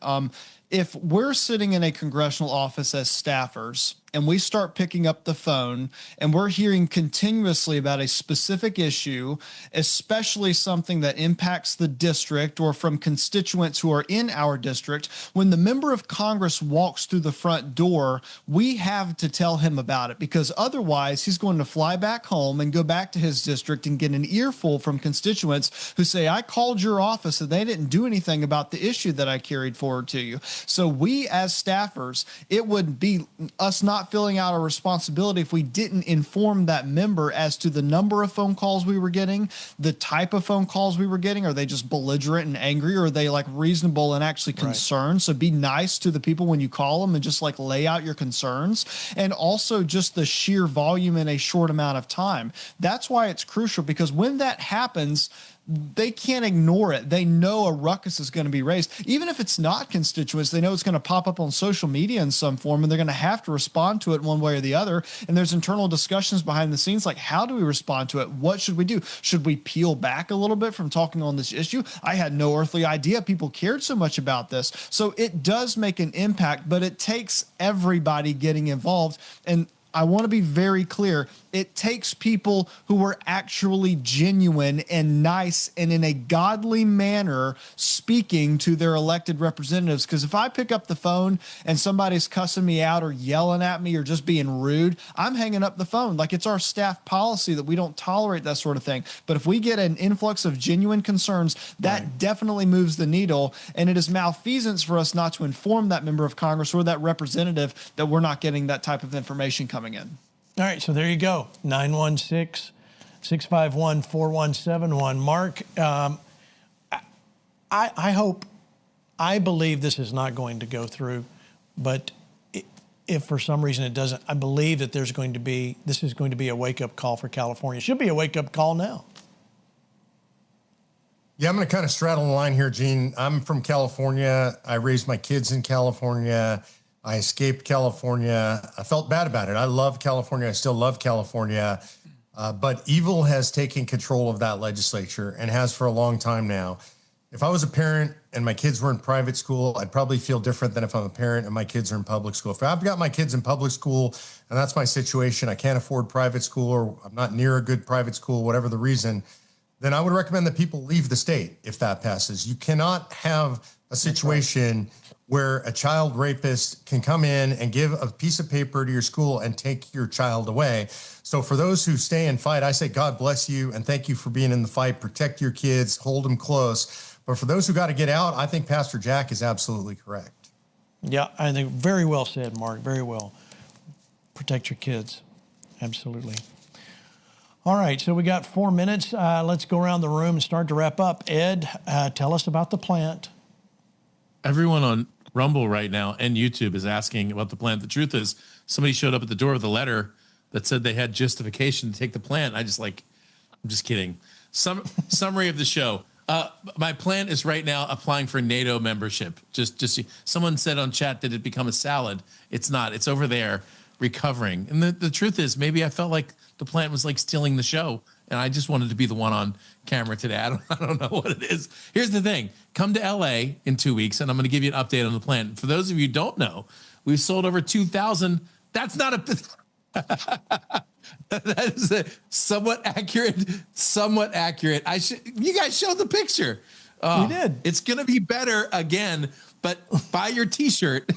If we're sitting in a congressional office as staffers and we start picking up the phone and we're hearing continuously about a specific issue, especially something that impacts the district or from constituents who are in our district, when the member of Congress walks through the front door, we have to tell him about it, because otherwise he's going to fly back home and go back to his district and get an earful from constituents who say, I called your office and they didn't do anything about the issue that I carried forward to you. So we as staffers, it would be us not filling out our responsibility if we didn't inform that member as to the number of phone calls we were getting, the type of phone calls we were getting. Are they just belligerent and angry, or are they like reasonable and actually concerned? Right. So be nice to the people when you call them and just like lay out your concerns. And also just the sheer volume in a short amount of time. That's why it's crucial, because when that happens, they can't ignore it. They know a ruckus is going to be raised. Even if it's not constituents, they know it's going to pop up on social media in some form, and they're going to have to respond to it one way or the other. And there's internal discussions behind the scenes, like, how do we respond to it? What should we do? Should we peel back a little bit from talking on this issue? I had no earthly idea people cared so much about this. So it does make an impact, but it takes everybody getting involved. And I want to be very clear. It takes people who are actually genuine and nice and in a godly manner speaking to their elected representatives. Because if I pick up the phone and somebody's cussing me out or yelling at me or just being rude, I'm hanging up the phone. Like, it's our staff policy that we don't tolerate that sort of thing. But if we get an influx of genuine concerns, that definitely moves the needle. And it is malfeasance for us not to inform that member of Congress or that representative that we're not getting that type of information coming in. All right, so there you go, 916-651-4171. Mark, I believe this is not going to go through, but if for some reason it doesn't, I believe that this is going to be a wake-up call for California. It should be a wake-up call now. Yeah, I'm going to kind of straddle the line here, Gene. I'm from California. I raised my kids in California. I escaped California. I felt bad about it. I love California. I still love California. But evil has taken control of that legislature and has for a long time now. If I was a parent and my kids were in private school, I'd probably feel different than if I'm a parent and my kids are in public school. If I've got my kids in public school and that's my situation, I can't afford private school, or I'm not near a good private school, whatever the reason, then I would recommend that people leave the state if that passes. You cannot have a situation where a child rapist can come in and give a piece of paper to your school and take your child away. So for those who stay and fight, I say, God bless you and thank you for being in the fight. Protect your kids, hold them close. But for those who got to get out, I think Pastor Jack is absolutely correct. Yeah, I think very well said, Mark, very well. Protect your kids, absolutely. All right, so we got 4 minutes. Let's go around the room and start to wrap up. Ed, tell us about the plant. Everyone on Rumble right now and YouTube is asking about the plant. The truth is, somebody showed up at the door with a letter that said they had justification to take the plant. I'm just kidding. Summary of the show. My plant is right now applying for NATO membership. Just someone said on chat, did it become a salad? It's not. It's over there. recovering. And the truth is, maybe I felt like the plant was like stealing the show, and I just wanted to be the one on camera today. I don't know what it is. Here's the thing. Come to LA in 2 weeks, and I'm going to give you an update on the plant. For those of you who don't know, we've sold over 2,000. That's not a... that is a somewhat accurate. You guys showed the picture. We did. It's going to be better again, but buy your T-shirt.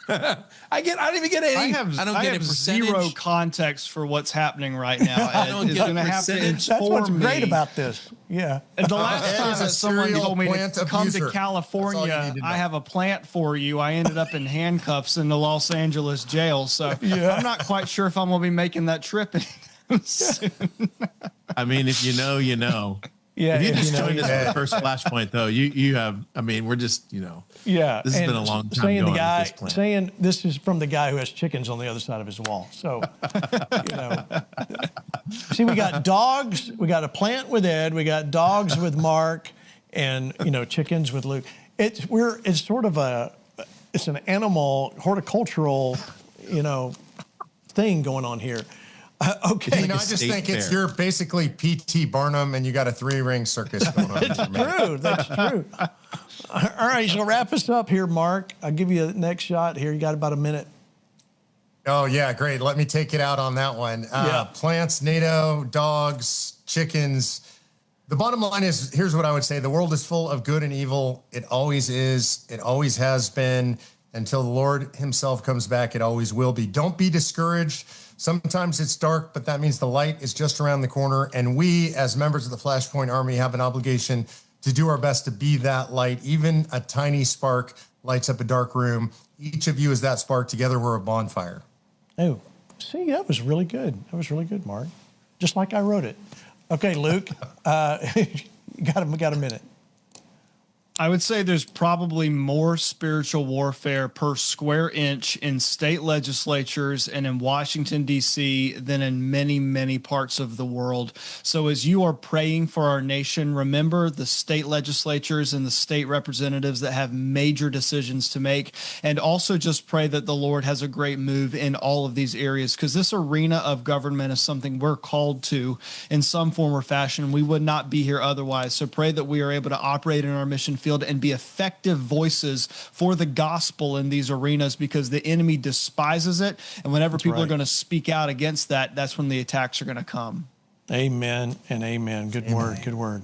I don't even get any. I have zero context for what's happening right now. I don't get a percentage. That's what's great about this. Yeah. And the last time that someone told me to come to That's California, I have a plant for you, I ended up in handcuffs in the Los Angeles jail. So I'm not quite sure if I'm going to be making that trip soon. I mean, if you know, you know. Yeah, if you just joined us for the first flashpoint, though, you have. I mean, we're just, Yeah, this has been a long time saying going the guy with this plan. saying this is from the guy who has chickens on the other side of his wall. So, see, we got dogs, we got a plant with Ed, we got dogs with Mark, and chickens with Luke. It's sort of it's an animal horticultural, thing going on here. Okay. I just think you're basically P.T. Barnum and you got a 3-ring circus going on. That's true. All right, so wrap us up here, Mark. I'll give you the next shot here. You got about a minute. Oh, yeah, great. Let me take it out on that one. Plants, NATO, dogs, chickens. The bottom line is, here's what I would say. The world is full of good and evil. It always is. It always has been. Until the Lord himself comes back, it always will be. Don't be discouraged. Sometimes it's dark, but that means the light is just around the corner. And we, as members of the FlashPoint Army, have an obligation to do our best to be that light. Even a tiny spark lights up a dark room. Each of you is that spark. Together, we're a bonfire. Oh, see, that was really good. That was really good, Mark. Just like I wrote it. Okay, Luke, you got a minute. I would say there's probably more spiritual warfare per square inch in state legislatures and in Washington, D.C. than in many, many parts of the world. So as you are praying for our nation, remember the state legislatures and the state representatives that have major decisions to make. And also just pray that the Lord has a great move in all of these areas, because this arena of government is something we're called to in some form or fashion. We would not be here otherwise. So pray that we are able to operate in our mission field and be effective voices for the gospel in these arenas, because the enemy despises it. And whenever people are going to speak out against that, that's when the attacks are going to come. Amen and amen. Good word. Good word.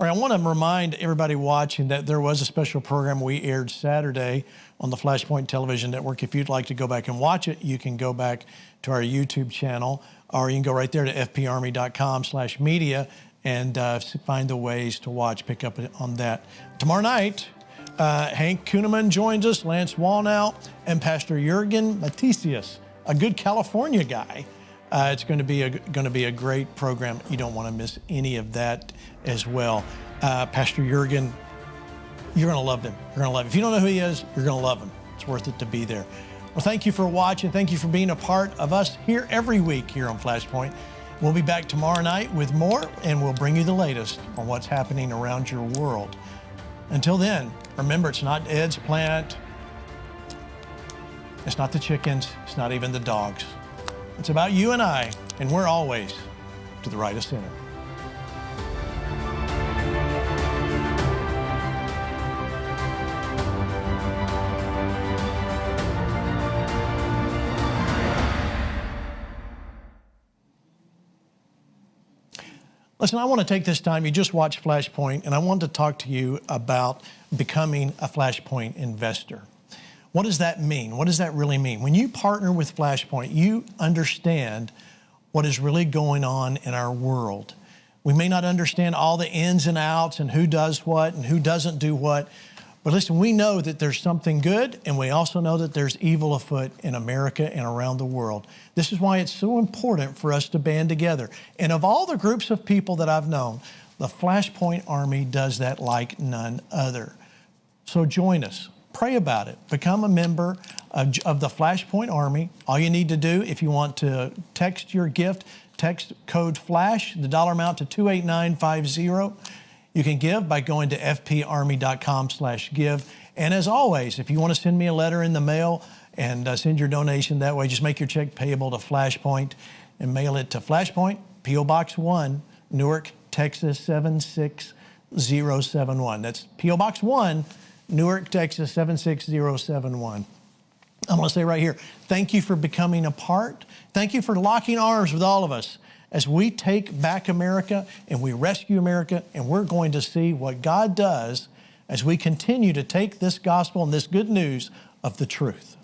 All right, I want to remind everybody watching that there was a special program we aired Saturday on the FlashPoint Television Network. If you'd like to go back and watch it, you can go back to our YouTube channel, or you can go right there to fparmy.com/media and find the ways to watch, pick up on that. Tomorrow night, Hank Kuhneman joins us, Lance Wallnau, and Pastor Jurgen Matthesius, a good California guy. It's going to be a great program. You don't want to miss any of that as well. Pastor Jurgen, you're going to love him. You're going to love him. If you don't know who he is, you're going to love him. It's worth it to be there. Well, thank you for watching. Thank you for being a part of us here every week here on FlashPoint. We'll be back tomorrow night with more, and we'll bring you the latest on what's happening around your world. Until then, remember, it's not Ed's plant. It's not the chickens. It's not even the dogs. It's about you and I, and we're always to the right of center. Listen, I want to take this time. You just watched FlashPoint, and I want to talk to you about becoming a FlashPoint investor. What does that mean? What does that really mean? When you partner with FlashPoint, you understand what is really going on in our world. We may not understand all the ins and outs and who does what and who doesn't do what, but listen, we know that there's something good, and we also know that there's evil afoot in America and around the world. This is why it's so important for us to band together. And of all the groups of people that I've known, the FlashPoint Army does that like none other. So join us. Pray about it. Become a member of the FlashPoint Army. All you need to do, if you want to text your gift, text code FLASH, the dollar amount to 28950. You can give by going to fparmy.com/give. And as always, if you want to send me a letter in the mail and send your donation that way. Just make your check payable to FlashPoint and mail it to FlashPoint, P.O. Box 1, Newark, Texas 76071. That's P.O. Box 1, Newark, Texas 76071. I'm going to say right here, thank you for becoming a part. Thank you for locking arms with all of us as we take back America and we rescue America, and we're going to see what God does as we continue to take this gospel and this good news of the truth.